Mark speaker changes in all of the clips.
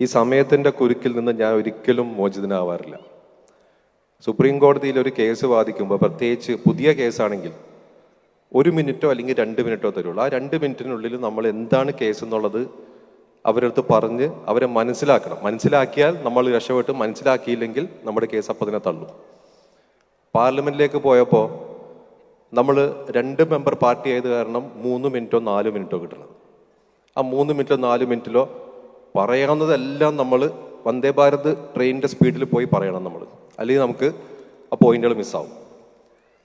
Speaker 1: ഈ സമയത്തിൻ്റെ കുരുക്കിൽ നിന്ന് ഞാൻ ഒരിക്കലും മോചിതനാവാറില്ല. സുപ്രീം കോടതിയിൽ ഒരു കേസ് വാദിക്കുമ്പോൾ, പ്രത്യേകിച്ച് പുതിയ കേസാണെങ്കിൽ 1 മിനിറ്റോ അല്ലെങ്കിൽ 2 മിനിറ്റോ തരുള്ളൂ. ആ 2 മിനിറ്റിനുള്ളിൽ നമ്മൾ എന്താണ് കേസ് എന്നുള്ളത് അവരടുത്ത് പറഞ്ഞ് അവരെ മനസ്സിലാക്കണം. മനസ്സിലാക്കിയാൽ നമ്മൾ രക്ഷപ്പെട്ട്, മനസ്സിലാക്കിയില്ലെങ്കിൽ നമ്മുടെ കേസ് അപ്പം തന്നെ തള്ളും. പാർലമെന്റിലേക്ക് പോയപ്പോൾ നമ്മൾ 2 മെമ്പർ പാർട്ടി ആയത് കാരണം 3 മിനിറ്റോ 4 മിനിറ്റോ കിട്ടണം. ആ 3 മിനിറ്റോ 4 മിനിറ്റിലോ പറയാവുന്നതെല്ലാം നമ്മൾ വന്ദേ ഭാരത് ട്രെയിനിൻ്റെ സ്പീഡിൽ പോയി പറയണം നമ്മൾ, അല്ലെങ്കിൽ നമുക്ക് ആ പോയിന്റുകൾ മിസ്സാവും.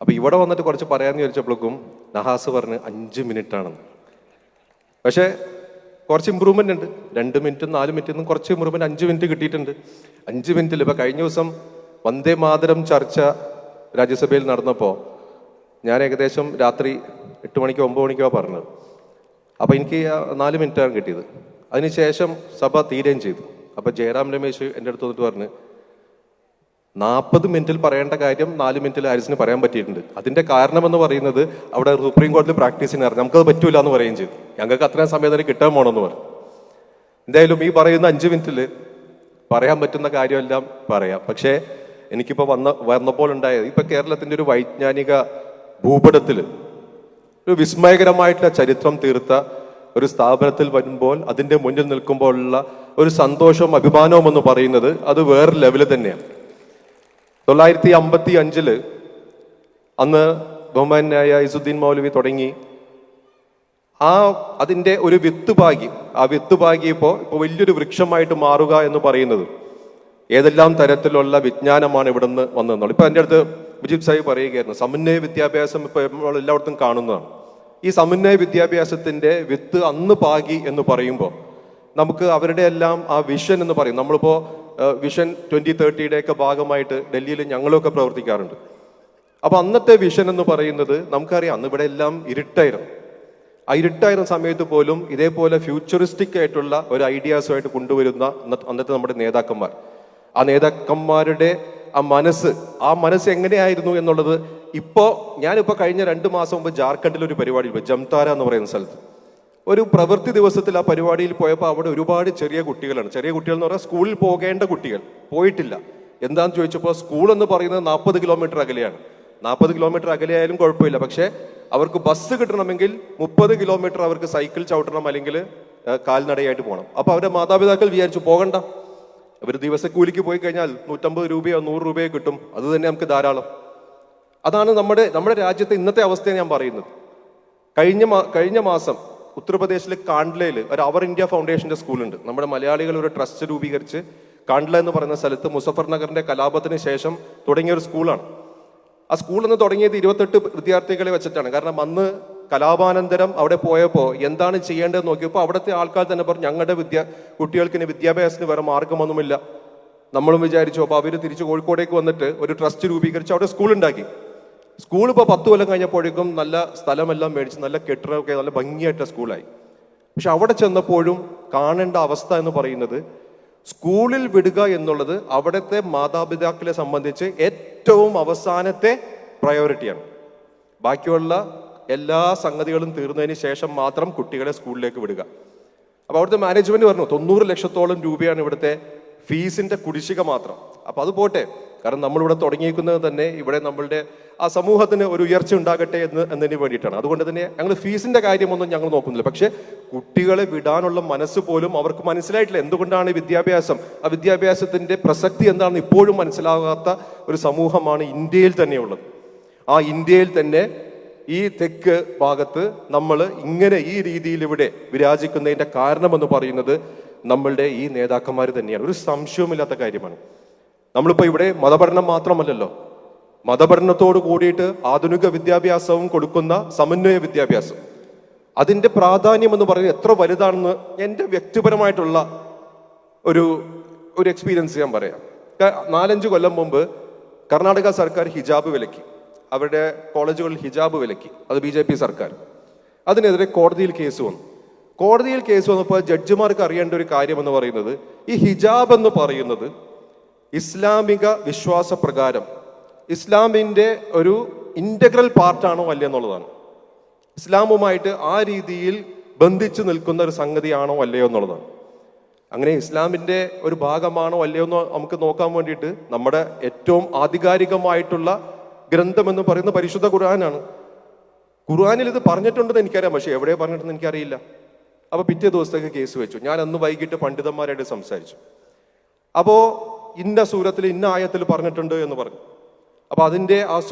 Speaker 1: അപ്പോൾ ഇവിടെ വന്നിട്ട് കുറച്ച് പറയാമെന്ന് ചോദിച്ചപ്പോഴേക്കും നഹാസ് പറഞ്ഞ് 5 മിനിറ്റാണെന്ന്. പക്ഷേ കുറച്ച് ഇമ്പ്രൂവ്മെൻ്റ് ഉണ്ട്. 2 മിനിറ്റും 4 മിനിറ്റിൽ നിന്നും കുറച്ച് ഇമ്പ്രൂവ്മെൻറ്റ് 5 മിനിറ്റ് കിട്ടിയിട്ടുണ്ട്. 5 മിനിറ്റിൽ ഇപ്പോൾ കഴിഞ്ഞ ദിവസം വന്ദേ മാതരം ചർച്ച രാജ്യസഭയിൽ നടന്നപ്പോൾ ഞാൻ ഏകദേശം രാത്രി 8 മണിക്കോ 9 മണിക്കോ പറഞ്ഞത്. അപ്പോൾ എനിക്ക് 4 മിനിറ്റാണ് കിട്ടിയത്. അതിനുശേഷം സഭ തീരുകയും ചെയ്തു. അപ്പോൾ ജയറാം രമേശ് എൻ്റെ അടുത്ത് വന്നിട്ട് പറഞ്ഞ് 40 മിനിറ്റിൽ പറയേണ്ട കാര്യം 4 മിനിറ്റിൽ ഹാരിസിന് പറയാൻ പറ്റിയിട്ടുണ്ട്. അതിൻ്റെ കാരണമെന്ന് പറയുന്നത് അവിടെ സുപ്രീം കോടതി പ്രാക്ടീസിന് ഇറങ്ങി നമുക്കത് പറ്റൂല എന്ന് പറയുകയും ചെയ്തു. ഞങ്ങൾക്ക് അത്രയും സമയം തന്നെ കിട്ടാൻ പോകണമെന്ന് പറഞ്ഞു. എന്തായാലും ഈ പറയുന്ന 5 മിനിറ്റിൽ പറയാൻ പറ്റുന്ന കാര്യമെല്ലാം പറയാം. പക്ഷേ എനിക്കിപ്പോൾ വന്നപ്പോൾ ഉണ്ടായത്, ഇപ്പം കേരളത്തിൻ്റെ ഒരു വൈജ്ഞാനിക ഭൂപടത്തിൽ ഒരു വിസ്മയകരമായിട്ടുള്ള ചരിത്രം തീർത്ത ഒരു സ്ഥാപനത്തിൽ വരുമ്പോൾ അതിൻ്റെ മുന്നിൽ നിൽക്കുമ്പോഴുള്ള ഒരു സന്തോഷവും അഭിമാനവും എന്ന് പറയുന്നത് അത് വേറെ ലെവല് തന്നെയാണ്. 955 അന്ന് ബഹുമാനായ ഇസുദ്ദീൻ മൗലവി തുടങ്ങി. അതിൻ്റെ ഒരു വിത്ത് പാകി. ആ വിത്ത് പാകി ഇപ്പോൾ വലിയൊരു വൃക്ഷമായിട്ട് മാറുക എന്ന് പറയുന്നത് ഏതെല്ലാം തരത്തിലുള്ള വിജ്ഞാനമാണ് ഇവിടെ നിന്ന് വന്നതെന്നുള്ളത്. ഇപ്പം എൻ്റെ അടുത്ത് മുജീബ് സാഹിബ് പറയുകയായിരുന്നു, സമന്വയ വിദ്യാഭ്യാസം ഇപ്പോൾ നമ്മൾ എല്ലായിടത്തും കാണുന്നതാണ്. ഈ സമന്വയ വിദ്യാഭ്യാസത്തിൻ്റെ വിത്ത് അന്ന് പാകി എന്ന് പറയുമ്പോൾ നമുക്ക് അവരുടെ എല്ലാം ആ വിഷൻ എന്ന് പറയും. നമ്മളിപ്പോൾ വിഷൻ 2030 ഒക്കെ ഭാഗമായിട്ട് ഡൽഹിയിൽ ഞങ്ങളൊക്കെ പ്രവർത്തിക്കാറുണ്ട്. അപ്പോൾ അന്നത്തെ വിഷൻ എന്ന് പറയുന്നത് നമുക്കറിയാം, അന്ന് ഇവിടെ എല്ലാം ഇരുട്ടായിരുന്നു. ആ ഇരുട്ടായിരുന്ന സമയത്ത് പോലും ഇതേപോലെ ഫ്യൂച്ചറിസ്റ്റിക് ആയിട്ടുള്ള ഒരു ഐഡിയാസുമായിട്ട് കൊണ്ടുവരുന്ന അന്നത്തെ നമ്മുടെ നേതാക്കന്മാർ, ആ നേതാക്കന്മാരുടെ ആ മനസ്സ് എങ്ങനെയായിരുന്നു എന്നുള്ളത് ഞാനിപ്പോൾ കഴിഞ്ഞ 2 മാസം മുമ്പ് ജാർഖണ്ഡിൽ ഒരു പരിപാടി പോയി, ജംതാര എന്ന് പറയുന്ന സ്ഥലത്ത് ഒരു പ്രവൃത്തി ദിവസത്തിൽ ആ പരിപാടിയിൽ പോയപ്പോൾ അവിടെ ഒരുപാട് ചെറിയ കുട്ടികളാണ്. ചെറിയ കുട്ടികൾ എന്ന് പറഞ്ഞാൽ സ്കൂളിൽ പോകേണ്ട കുട്ടികൾ പോയിട്ടില്ല. എന്താണെന്ന് ചോദിച്ചപ്പോൾ സ്കൂൾ എന്ന് പറയുന്നത് 40 കിലോമീറ്റർ അകലെയാണ്. 40 കിലോമീറ്റർ അകലെയായാലും കുഴപ്പമില്ല, പക്ഷേ അവർക്ക് ബസ് കിട്ടണമെങ്കിൽ 30 കിലോമീറ്റർ അവർക്ക് സൈക്കിൾ ചവിട്ടണം, അല്ലെങ്കിൽ കാൽനടയായിട്ട് പോകണം. അപ്പോൾ അവരുടെ മാതാപിതാക്കൾ വിചാരിച്ചു പോകണ്ട, അവർ ദിവസക്കൂലിക്ക് പോയി കഴിഞ്ഞാൽ 150 രൂപയോ 100 രൂപയോ കിട്ടും, അത് തന്നെ നമുക്ക് ധാരാളം. അതാണ് നമ്മുടെ രാജ്യത്തെ ഇന്നത്തെ അവസ്ഥയെ ഞാൻ പറയുന്നത്. കഴിഞ്ഞ മാസം ഉത്തർപ്രദേശിലെ കാണ്ട്ലയിൽ ഒരു അവർ ഇന്ത്യ ഫൗണ്ടേഷന്റെ സ്കൂളുണ്ട്. നമ്മുടെ മലയാളികൾ ഒരു ട്രസ്റ്റ് രൂപീകരിച്ച് കാണ്ട്ല എന്ന് പറയുന്ന സ്ഥലത്ത് മുസഫർ നഗറിന്റെ കലാപത്തിന് ശേഷം തുടങ്ങിയ ഒരു സ്കൂളാണ്. ആ സ്കൂൾ എന്ന് തുടങ്ങിയത് 28 വിദ്യാർത്ഥികളെ വെച്ചിട്ടാണ്. കാരണം അന്ന് കലാപാനന്തരം അവിടെ പോയപ്പോൾ എന്താണ് ചെയ്യേണ്ടതെന്ന് നോക്കിയപ്പോൾ അവിടുത്തെ ആൾക്കാർ തന്നെ പറഞ്ഞു, ഞങ്ങളുടെ കുട്ടികൾക്ക് ഇനി വിദ്യാഭ്യാസത്തിന് വേറെ മാർഗമൊന്നുമില്ല. നമ്മളും വിചാരിച്ചു. അപ്പോൾ അവർ തിരിച്ച് കോഴിക്കോടേക്ക് വന്നിട്ട് ഒരു ട്രസ്റ്റ് രൂപീകരിച്ച് അവിടെ സ്കൂൾ ഉണ്ടാക്കി. സ്കൂൾ ഇപ്പോൾ 10 കൊല്ലം കഴിഞ്ഞപ്പോഴേക്കും നല്ല സ്ഥലമെല്ലാം മേടിച്ച് നല്ല കെട്ടിടമൊക്കെ നല്ല ഭംഗിയായിട്ട സ്കൂളായി. പക്ഷെ അവിടെ ചെന്നപ്പോഴും കാണേണ്ട അവസ്ഥ എന്ന് പറയുന്നത്, സ്കൂളിൽ വിടുക എന്നുള്ളത് അവിടുത്തെ മാതാപിതാക്കളെ സംബന്ധിച്ച് ഏറ്റവും അവസാനത്തെ പ്രയോറിറ്റിയാണ്. ബാക്കിയുള്ള എല്ലാ സംഗതികളും തീർന്നതിന് ശേഷം മാത്രം കുട്ടികളെ സ്കൂളിലേക്ക് വിടുക. അപ്പോൾ അവിടുത്തെ മാനേജ്മെന്റ് പറഞ്ഞു 90 ലക്ഷത്തോളം രൂപയാണ് ഇവിടുത്തെ ഫീസിന്റെ കുടിശ്ശിക മാത്രം. അപ്പോൾ അത് പോട്ടെ, കാരണം നമ്മളിവിടെ തുടങ്ങിയിരിക്കുന്നത് തന്നെ ഇവിടെ നമ്മളുടെ ആ സമൂഹത്തിന് ഒരു ഉയർച്ച ഉണ്ടാകട്ടെ എന്നതിന് വേണ്ടിയിട്ടാണ്. അതുകൊണ്ട് തന്നെ ഞങ്ങൾ ഫീസിന്റെ കാര്യമൊന്നും ഞങ്ങൾ നോക്കുന്നില്ല. പക്ഷെ കുട്ടികളെ വിടാനുള്ള മനസ്സ് പോലും അവർക്ക് മനസ്സിലായിട്ടില്ല. എന്തുകൊണ്ടാണ് ആ വിദ്യാഭ്യാസത്തിന്റെ പ്രസക്തി എന്താണെന്ന് ഇപ്പോഴും മനസ്സിലാകാത്ത ഒരു സമൂഹമാണ് ഇന്ത്യയിൽ തന്നെയുള്ളത്. ആ ഇന്ത്യയിൽ തന്നെ ഈ തെക്ക് ഭാഗത്ത് നമ്മൾ ഇങ്ങനെ ഈ രീതിയിൽ ഇവിടെ വിരാജിക്കുന്നതിന്റെ കാരണമെന്ന് പറയുന്നത് നമ്മളുടെ ഈ നേതാക്കന്മാർ തന്നെയാണ്. ഒരു സംശയവുമില്ലാത്ത കാര്യമാണ്. നമ്മളിപ്പോൾ ഇവിടെ മതപഠനം മാത്രമല്ലല്ലോ, മതപഠനത്തോട് കൂടിയിട്ട് ആധുനിക വിദ്യാഭ്യാസവും കൊടുക്കുന്ന സമന്വയ വിദ്യാഭ്യാസം, അതിൻ്റെ പ്രാധാന്യം എന്ന് പറയുന്നത് എത്ര വലുതാണെന്ന് എൻ്റെ വ്യക്തിപരമായിട്ടുള്ള ഒരു എക്സ്പീരിയൻസ് ഞാൻ പറയാം. 4-5 കൊല്ലം മുമ്പ് കർണാടക സർക്കാർ ഹിജാബ് വിലക്കി, അവരുടെ കോളേജുകളിൽ ഹിജാബ് വിലക്കി. അത് BJP സർക്കാർ. അതിനെതിരെ കോടതിയിൽ കേസ് വന്നു. കോടതിയിൽ കേസ് വന്നപ്പോൾ ജഡ്ജിമാർക്ക് അറിയേണ്ട ഒരു കാര്യം എന്ന് പറയുന്നത്, ഈ ഹിജാബ് എന്ന് പറയുന്നത് ഇസ്ലാമിക വിശ്വാസപ്രകാരം ഇസ്ലാമിൻ്റെ ഒരു ഇൻ്റഗ്രൽ പാർട്ടാണോ അല്ലേ എന്നുള്ളതാണ്. ഇസ്ലാമുമായിട്ട് ആ രീതിയിൽ ബന്ധിച്ചു നിൽക്കുന്ന ഒരു സംഗതിയാണോ അല്ലയോ എന്നുള്ളതാണ്. അങ്ങനെ ഇസ്ലാമിൻ്റെ ഒരു ഭാഗമാണോ അല്ലയോ എന്ന് നമുക്ക് നോക്കാൻ വേണ്ടിയിട്ട് നമ്മുടെ ഏറ്റവും ആധികാരികമായിട്ടുള്ള ഗ്രന്ഥം എന്ന് പറയുന്ന പരിശുദ്ധ ഖുർആനാണ്. ഖുർആനിൽ ഇത് പറഞ്ഞിട്ടുണ്ടെന്ന് എനിക്കറിയാം, പക്ഷെ എവിടെ പറഞ്ഞിട്ടുണ്ടെന്ന് എനിക്കറിയില്ല. അപ്പോൾ പിറ്റേ ദിവസത്തേക്ക് കേസ് വെച്ചു. ഞാൻ അന്ന് വൈകിട്ട് പണ്ഡിതന്മാരായിട്ട് സംസാരിച്ചു. അപ്പോൾ ഇന്ന സൂരത്തിൽ ഇന്ന ആയത്തിൽ പറഞ്ഞിട്ടുണ്ട് എന്ന് പറഞ്ഞു. അപ്പോൾ അതിൻ്റെ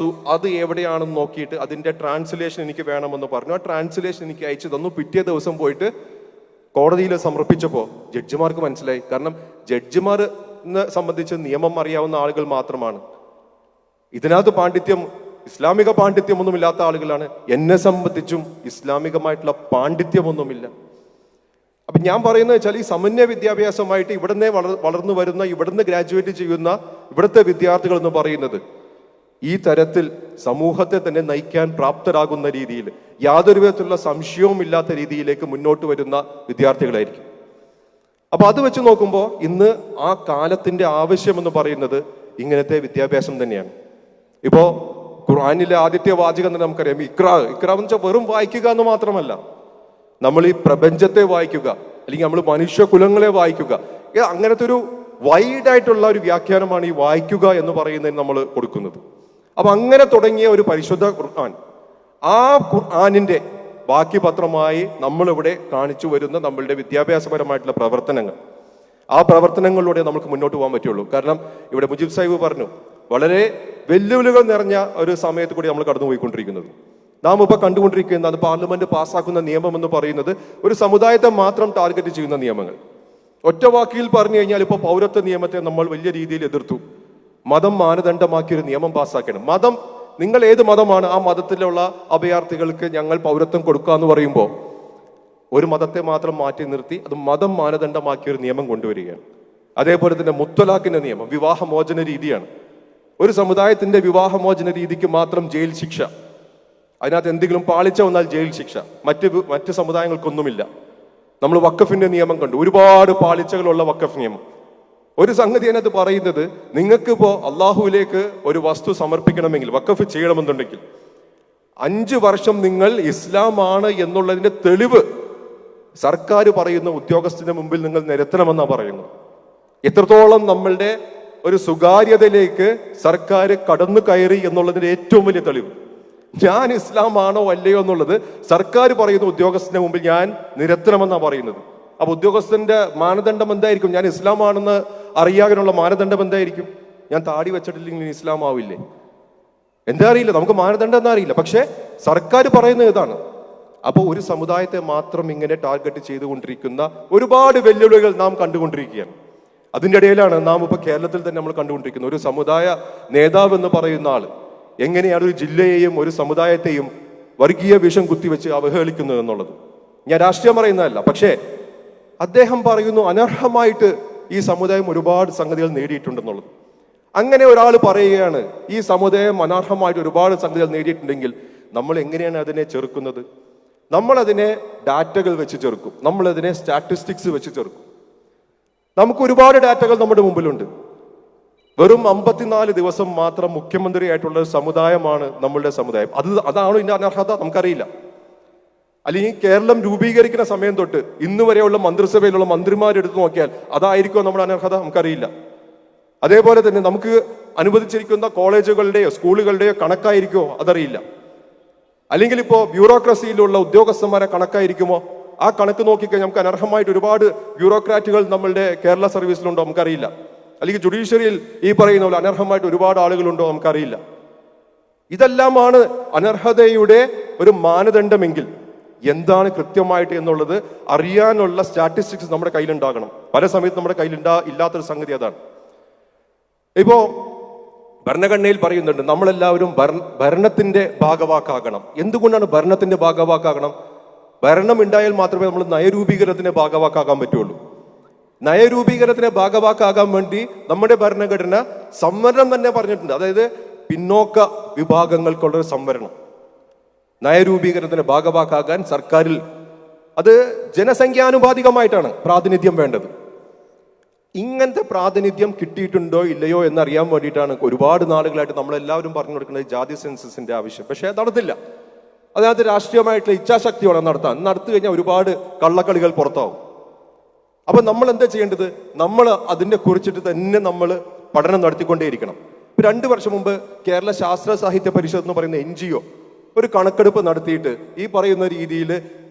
Speaker 1: അത് എവിടെയാണെന്ന് നോക്കിയിട്ട് അതിൻ്റെ ട്രാൻസ്ലേഷൻ എനിക്ക് വേണമെന്ന് പറഞ്ഞു. ആ ട്രാൻസ്ലേഷൻ എനിക്ക് അയച്ചു തന്നു. പിറ്റേ ദിവസം പോയിട്ട് കോടതിയിൽ സമർപ്പിച്ചപ്പോൾ ജഡ്ജിമാർക്ക് മനസ്സിലായി. കാരണം ജഡ്ജിമാരിനെ സംബന്ധിച്ച് നിയമം അറിയാവുന്ന ആളുകൾ മാത്രമാണ്. ഇതിനകത്ത് പാണ്ഡിത്യം, ഇസ്ലാമിക പാണ്ഡിത്യമൊന്നുമില്ലാത്ത ആളുകളാണ്. എന്നെ സംബന്ധിച്ചും ഇസ്ലാമികമായിട്ടുള്ള പാണ്ഡിത്യമൊന്നുമില്ല. അപ്പം ഞാൻ പറയുന്നത് വെച്ചാൽ ഈ സമന്വയ വിദ്യാഭ്യാസമായിട്ട് ഇവിടുന്ന് വളർന്നു വരുന്ന, ഇവിടുന്ന് ഗ്രാജുവേറ്റ് ചെയ്യുന്ന ഇവിടുത്തെ വിദ്യാർത്ഥികൾ എന്ന് പറയുന്നത് ഈ തരത്തിൽ സമൂഹത്തെ തന്നെ നയിക്കാൻ പ്രാപ്തരാകുന്ന രീതിയിൽ, യാതൊരു വിധത്തിലുള്ള സംശയവും ഇല്ലാത്ത രീതിയിലേക്ക് മുന്നോട്ട് വരുന്ന വിദ്യാർത്ഥികളായിരിക്കും. അപ്പൊ അത് വെച്ച് നോക്കുമ്പോൾ ഇന്ന് ആ കാലത്തിന്റെ ആവശ്യം എന്ന് പറയുന്നത് ഇങ്ങനത്തെ വിദ്യാഭ്യാസം തന്നെയാണ്. ഇപ്പോ ഖുർആനിലെ ആദ്യത്തെ വാചകം തന്നെ നമുക്കറിയാം, ഇക്രാ എന്ന് വെച്ചാൽ വെറും വായിക്കുക എന്ന് മാത്രമല്ല, നമ്മൾ ഈ പ്രപഞ്ചത്തെ വായിക്കുക, അല്ലെങ്കിൽ നമ്മൾ മനുഷ്യകുലങ്ങളെ വായിക്കുക. അങ്ങനത്തെ ഒരു വൈഡായിട്ടുള്ള ഒരു വ്യാഖ്യാനമാണ് ഈ വായിക്കുക എന്ന് പറയുന്നതിന് നമ്മൾ കൊടുക്കുന്നത്. അപ്പൊ അങ്ങനെ തുടങ്ങിയ ഒരു പരിശുദ്ധ ഖുർആൻ, ആ ഖുർആനിന്റെ ബാക്കി പത്രമായി നമ്മളിവിടെ കാണിച്ചു വരുന്ന നമ്മളുടെ വിദ്യാഭ്യാസപരമായിട്ടുള്ള പ്രവർത്തനങ്ങൾ, ആ പ്രവർത്തനങ്ങളിലൂടെ നമുക്ക് മുന്നോട്ട് പോകാൻ പറ്റുള്ളൂ. കാരണം ഇവിടെ മുജീബ് സാഹിബ് പറഞ്ഞു, വളരെ വെല്ലുവിളികൾ നിറഞ്ഞ ഒരു സമയത്ത് കൂടി നമ്മൾ കടന്നുപോയിക്കൊണ്ടിരിക്കുന്നത്. നാം ഇപ്പോൾ കണ്ടുകൊണ്ടിരിക്കുന്ന അത് പാർലമെന്റ് പാസ്സാക്കുന്ന നിയമം എന്ന് പറയുന്നത് ഒരു സമുദായത്തെ മാത്രം ടാർഗറ്റ് ചെയ്യുന്ന നിയമങ്ങൾ. ഒറ്റ വാക്കിൽ പറഞ്ഞു കഴിഞ്ഞാൽ ഇപ്പോൾ പൗരത്വ നിയമത്തെ നമ്മൾ വലിയ രീതിയിൽ എതിർത്തു. മതം മാനദണ്ഡമാക്കിയൊരു നിയമം പാസ്സാക്കണം. മതം, നിങ്ങൾ ഏത് മതമാണ്, ആ മതത്തിലുള്ള അഭയാർത്ഥികൾക്ക് ഞങ്ങൾ പൗരത്വം കൊടുക്കുക എന്ന് പറയുമ്പോൾ ഒരു മതത്തെ മാത്രം മാറ്റി നിർത്തി അത് മതം മാനദണ്ഡമാക്കിയൊരു നിയമം കൊണ്ടുവരികയാണ്. അതേപോലെ തന്നെ മുത്തലാഖിന്റെ നിയമം, വിവാഹമോചന രീതിയാണ്. ഒരു സമുദായത്തിന്റെ വിവാഹമോചന രീതിക്ക് മാത്രം ജയിൽ ശിക്ഷ, അതിനകത്ത് എന്തെങ്കിലും പാളിച്ച വന്നാൽ ജയിൽ ശിക്ഷ. മറ്റ് സമുദായങ്ങൾക്കൊന്നുമില്ല. നമ്മൾ വഖഫിന്റെ നിയമം കണ്ടു, ഒരുപാട് പാളിച്ചകളുള്ള വഖഫ് നിയമം. ഒരു സംഗതി അതിനകത്ത് പറയുന്നത്, നിങ്ങൾക്കിപ്പോ അള്ളാഹുവിലേക്ക് ഒരു വസ്തു സമർപ്പിക്കണമെങ്കിൽ, വഖഫ് ചെയ്യണമെന്നുണ്ടെങ്കിൽ 5 വർഷം നിങ്ങൾ ഇസ്ലാമാണ് എന്നുള്ളതിന്റെ തെളിവ് സർക്കാർ പറയുന്ന ഉദ്യോഗസ്ഥന്റെ മുമ്പിൽ നിങ്ങൾ നിരത്തണമെന്നാണ് പറയുന്നത്. എത്രത്തോളം നമ്മളുടെ ഒരു സ്വകാര്യതയിലേക്ക് സർക്കാർ കടന്നു കയറി എന്നുള്ളതിന്റെ ഏറ്റവും വലിയ തെളിവ്. ഞാൻ ഇസ്ലാം ആണോ അല്ലയോ എന്നുള്ളത് സർക്കാർ പറയുന്ന ഉദ്യോഗസ്ഥന്റെ മുമ്പിൽ ഞാൻ നിരത്തണമെന്നാണ് പറയുന്നത്. അപ്പൊ ഉദ്യോഗസ്ഥന്റെ മാനദണ്ഡം എന്തായിരിക്കും? ഞാൻ ഇസ്ലാം ആണെന്ന് അറിയാനുള്ള മാനദണ്ഡം എന്തായിരിക്കും? ഞാൻ താടി വെച്ചിട്ടില്ലെങ്കിൽ ഇസ്ലാം ആവില്ലേ? എന്താ അറിയില്ല, നമുക്ക് മാനദണ്ഡം എന്താ അറിയില്ല. പക്ഷെ സർക്കാർ പറയുന്നത് ഇതാണ്. അപ്പോൾ ഒരു സമുദായത്തെ മാത്രം ഇങ്ങനെ ടാർഗറ്റ് ചെയ്തുകൊണ്ടിരിക്കുന്ന ഒരുപാട് വെല്ലുവിളികൾ നാം കണ്ടുകൊണ്ടിരിക്കുകയാണ്. അതിൻ്റെ ഇടയിലാണ് നാം ഇപ്പോൾ കേരളത്തിൽ തന്നെ നമ്മൾ കണ്ടുകൊണ്ടിരിക്കുന്നത് ഒരു സമുദായ നേതാവ് എന്ന് പറയുന്ന ആൾ എങ്ങനെയാണ് ഒരു ജില്ലയെയും ഒരു സമുദായത്തെയും വർഗീയ വിഷം കുത്തിവെച്ച് അവഹേളിക്കുന്നത് എന്നുള്ളത്. ഞാൻ രാഷ്ട്രീയം പറയുന്നതല്ല, പക്ഷേ അദ്ദേഹം പറയുന്നു അനർഹമായിട്ട് ഈ സമുദായം ഒരുപാട് സംഗതികൾ നേടിയിട്ടുണ്ടെന്നുള്ളത്. അങ്ങനെ ഒരാൾ പറയുകയാണ് ഈ സമുദായം അനർഹമായിട്ട് ഒരുപാട് സംഗതികൾ നേടിയിട്ടുണ്ടെങ്കിൽ നമ്മൾ എങ്ങനെയാണ് അതിനെ ചെറുക്കുന്നത്? നമ്മളതിനെ ഡാറ്റകൾ വെച്ച് ചെറുക്കും, നമ്മളതിനെ സ്റ്റാറ്റിസ്റ്റിക്സ് വെച്ച് ചെറുക്കും. നമുക്ക് ഒരുപാട് ഡാറ്റകൾ നമ്മുടെ മുമ്പിലുണ്ട്. വെറും 54 ദിവസം മാത്രം മുഖ്യമന്ത്രിയായിട്ടുള്ള ഒരു സമുദായമാണ് നമ്മളുടെ സമുദായം. അതാണോ ഇതിന്റെ അനർഹത? നമുക്കറിയില്ല. അല്ലെങ്കിൽ കേരളം രൂപീകരിക്കുന്ന സമയം തൊട്ട് ഇന്ന് വരെയുള്ള മന്ത്രിസഭയിലുള്ള മന്ത്രിമാരെടുത്ത് നോക്കിയാൽ അതായിരിക്കുമോ നമ്മുടെ അനർഹത? നമുക്കറിയില്ല. അതേപോലെ തന്നെ നമുക്ക് അനുവദിച്ചിരിക്കുന്ന കോളേജുകളുടെയോ സ്കൂളുകളുടെയോ കണക്കായിരിക്കുമോ? അതറിയില്ല. അല്ലെങ്കിൽ ഇപ്പോൾ ബ്യൂറോക്രസിയിലുള്ള ഉദ്യോഗസ്ഥന്മാരെ കണക്കായിരിക്കുമോ? ആ കണക്ക് നോക്കിക്കഴിഞ്ഞാൽ നമുക്ക് അനർഹമായിട്ട് ഒരുപാട് ബ്യൂറോക്രാറ്റുകൾ നമ്മളുടെ കേരള സർവീസിലുണ്ടോ? നമുക്കറിയില്ല. അല്ലെങ്കിൽ ജുഡീഷ്യറിയിൽ ഈ പറയുന്ന പോലെ അനർഹമായിട്ട് ഒരുപാട് ആളുകളുണ്ടോ? നമുക്കറിയില്ല. ഇതെല്ലാമാണ് അനർഹതയുടെ ഒരു മാനദണ്ഡമെങ്കിൽ എന്താണ് കൃത്യമായിട്ട് എന്നുള്ളത് അറിയാനുള്ള സ്റ്റാറ്റിസ്റ്റിക്സ് നമ്മുടെ കയ്യിലുണ്ടാകണം. പല സമയത്ത് നമ്മുടെ കയ്യിൽ ഇല്ലാത്തൊരു സംഗതി അതാണ്. ഇപ്പോ ഭരണഘടനയിൽ പറയുന്നുണ്ട് നമ്മളെല്ലാവരും ഭരണത്തിന്റെ ഭാഗവാക്കാകണം. എന്തുകൊണ്ടാണ് ഭരണത്തിന്റെ ഭാഗവാക്കാകണം? ഭരണം ഉണ്ടായാൽ മാത്രമേ നമ്മൾ നയരൂപീകരണത്തിന്റെ ഭാഗവാക്കാകാൻ പറ്റുള്ളൂ. നയരൂപീകരണത്തിന്റെ ഭാഗവാക്കാകാൻ വേണ്ടി നമ്മുടെ ഭരണഘടന സംവരണം തന്നെ പറഞ്ഞിട്ടുണ്ട്. അതായത് പിന്നോക്ക വിഭാഗങ്ങൾക്കുള്ളൊരു സംവരണം. നയരൂപീകരണത്തിന്റെ ഭാഗവാക്കാകാൻ സർക്കാരിൽ അത് ജനസംഖ്യാനുപാതികമായിട്ടാണ് പ്രാതിനിധ്യം വേണ്ടത്. ഇങ്ങനത്തെ പ്രാതിനിധ്യം കിട്ടിയിട്ടുണ്ടോ ഇല്ലയോ എന്നറിയാൻ വേണ്ടിയിട്ടാണ് ഒരുപാട് നാളുകളായിട്ട് നമ്മളെല്ലാവരും പറഞ്ഞു കൊടുക്കുന്നത് ജാതി സെൻസസിന്റെ ആവശ്യം. പക്ഷെ അത് നടത്തില്ല. അതിനകത്ത് രാഷ്ട്രീയമായിട്ടുള്ള ഇച്ഛാശക്തി വേണം നടത്താൻ. നടത്തി കഴിഞ്ഞാൽ ഒരുപാട് കള്ളക്കളികൾ പുറത്താവും. അപ്പൊ നമ്മൾ എന്താ ചെയ്യേണ്ടത്? നമ്മൾ അതിനെ കുറിച്ചിട്ട് തന്നെ നമ്മൾ പഠനം നടത്തിക്കൊണ്ടേയിരിക്കണം. 2 വർഷം മുമ്പ് കേരള ശാസ്ത്ര സാഹിത്യ പരിഷത്ത് എന്ന് പറയുന്ന NGO ഒരു കണക്കെടുപ്പ് നടത്തിയിട്ട് ഈ പറയുന്ന രീതിയിൽ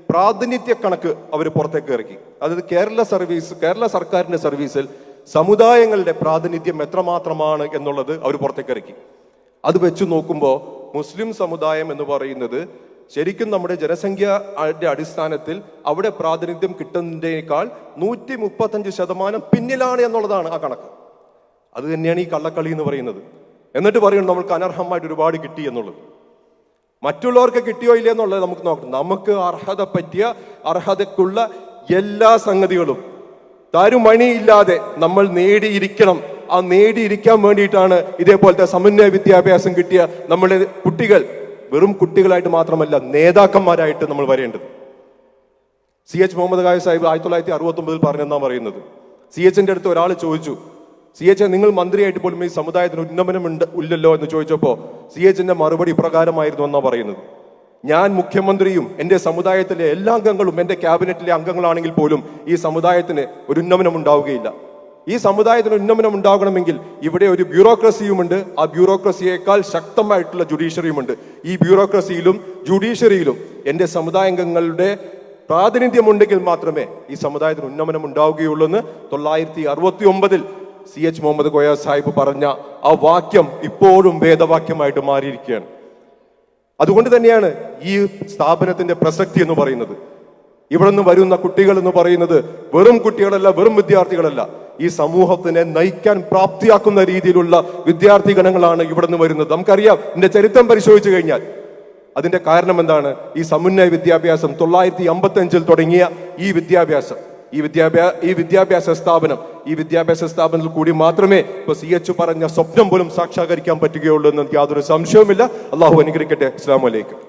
Speaker 1: പ്രാതിനിധ്യ കണക്ക് അവർ പുറത്തേക്ക് ഇറക്കി. അതായത് കേരള സർക്കാരിന്റെ സർവീസിൽ സമുദായങ്ങളുടെ പ്രാതിനിധ്യം എത്രമാത്രമാണ് എന്നുള്ളത് അവർ പുറത്തേക്ക് ഇറക്കി. അത് വെച്ച് നോക്കുമ്പോൾ മുസ്ലിം സമുദായം എന്ന് പറയുന്നത് ശരിക്കും നമ്മുടെ ജനസംഖ്യയുടെ അടിസ്ഥാനത്തിൽ അവിടെ പ്രാതിനിധ്യം കിട്ടുന്നതിനേക്കാൾ 135% പിന്നിലാണ് എന്നുള്ളതാണ് ആ കണക്ക്. അത് തന്നെയാണ് ഈ കള്ളക്കളി എന്ന് പറയുന്നത്. എന്നിട്ട് പറയുന്നത് നമ്മൾക്ക് അനർഹമായിട്ട് ഒരുപാട് കിട്ടി എന്നുള്ളത്. മറ്റുള്ളവർക്ക് കിട്ടിയോ ഇല്ല എന്നുള്ളത് നമുക്ക് നോക്കണം. നമുക്ക് അർഹതക്കുള്ള എല്ലാ സംഗതികളും തരുമണിയില്ലാതെ നമ്മൾ നേടിയിരിക്കണം. ആ നേടിയിരിക്കാൻ വേണ്ടിയിട്ടാണ് ഇതേപോലത്തെ സമന്വയ വിദ്യാഭ്യാസം കിട്ടിയ നമ്മുടെ കുട്ടികൾ വെറും കുട്ടികളായിട്ട് മാത്രമല്ല നേതാക്കന്മാരായിട്ട് നമ്മൾ വരേണ്ടത്. CH മുഹമ്മദ് ഖായ സാഹിബ് 1969 പറഞ്ഞെന്നാ പറയുന്നത്. CH അടുത്ത് ഒരാൾ ചോദിച്ചു, CH നിങ്ങൾ മന്ത്രിയായിട്ട് പോലും ഈ സമുദായത്തിന് ഉന്നമനം ഇല്ലല്ലോ എന്ന് ചോദിച്ചപ്പോൾ CH മറുപടി ഇപ്രകാരമായിരുന്നു എന്നാ പറയുന്നത്: ഞാൻ മുഖ്യമന്ത്രിയും എൻ്റെ സമുദായത്തിലെ എല്ലാ അംഗങ്ങളും എൻ്റെ ക്യാബിനറ്റിലെ അംഗങ്ങളാണെങ്കിൽ പോലും ഈ സമുദായത്തിന് ഒരു ഉന്നമനം ഉണ്ടാവുകയില്ല. ഈ സമുദായത്തിന് ഉന്നമനം ഉണ്ടാകണമെങ്കിൽ ഇവിടെ ഒരു ബ്യൂറോക്രസിയുമുണ്ട്. ആ ബ്യൂറോക്രസിയേക്കാൾ ശക്തമായിട്ടുള്ള ജുഡീഷ്യറിയുമുണ്ട്. ഈ ബ്യൂറോക്രസിയിലും ജുഡീഷ്യറിയിലും എൻ്റെ സമുദായാംഗങ്ങളുടെ പ്രാതിനിധ്യമുണ്ടെങ്കിൽ മാത്രമേ ഈ സമുദായത്തിന് ഉന്നമനം ഉണ്ടാവുകയുള്ളൂ എന്ന് 1969 CH മുഹമ്മദ് കോയ സാഹിബ് പറഞ്ഞ ആ വാക്യം ഇപ്പോഴും വേദവാക്യമായിട്ട് മാറിയിരിക്കുകയാണ്. അതുകൊണ്ട് തന്നെയാണ് ഈ സ്ഥാപനത്തിന്റെ പ്രസക്തി എന്ന് പറയുന്നത്. ഇവിടെ നിന്ന് വരുന്ന കുട്ടികൾ എന്ന് പറയുന്നത് വെറും കുട്ടികളല്ല, വെറും വിദ്യാർത്ഥികളല്ല. ഈ സമൂഹത്തിനെ നയിക്കാൻ പ്രാപ്തിയാക്കുന്ന രീതിയിലുള്ള വിദ്യാർത്ഥി ഗണങ്ങളാണ് ഇവിടെ നിന്ന് വരുന്നത്. നമുക്കറിയാം, ഇതിന്റെ ചരിത്രം പരിശോധിച്ചു കഴിഞ്ഞാൽ അതിന്റെ കാരണം എന്താണ്? ഈ സമന്വയ വിദ്യാഭ്യാസം 1955 തുടങ്ങിയ ഈ വിദ്യാഭ്യാസ സ്ഥാപനത്തിൽ കൂടി മാത്രമേ ഇപ്പൊ CH പറഞ്ഞ സ്വപ്നം പോലും സാക്ഷാത്കരിക്കാൻ പറ്റുകയുള്ളൂ എന്ന് യാതൊരു സംശയവുമില്ല. അള്ളാഹു അനുഗ്രഹിക്കട്ടെ. അസ്സലാമു അലൈക്കും.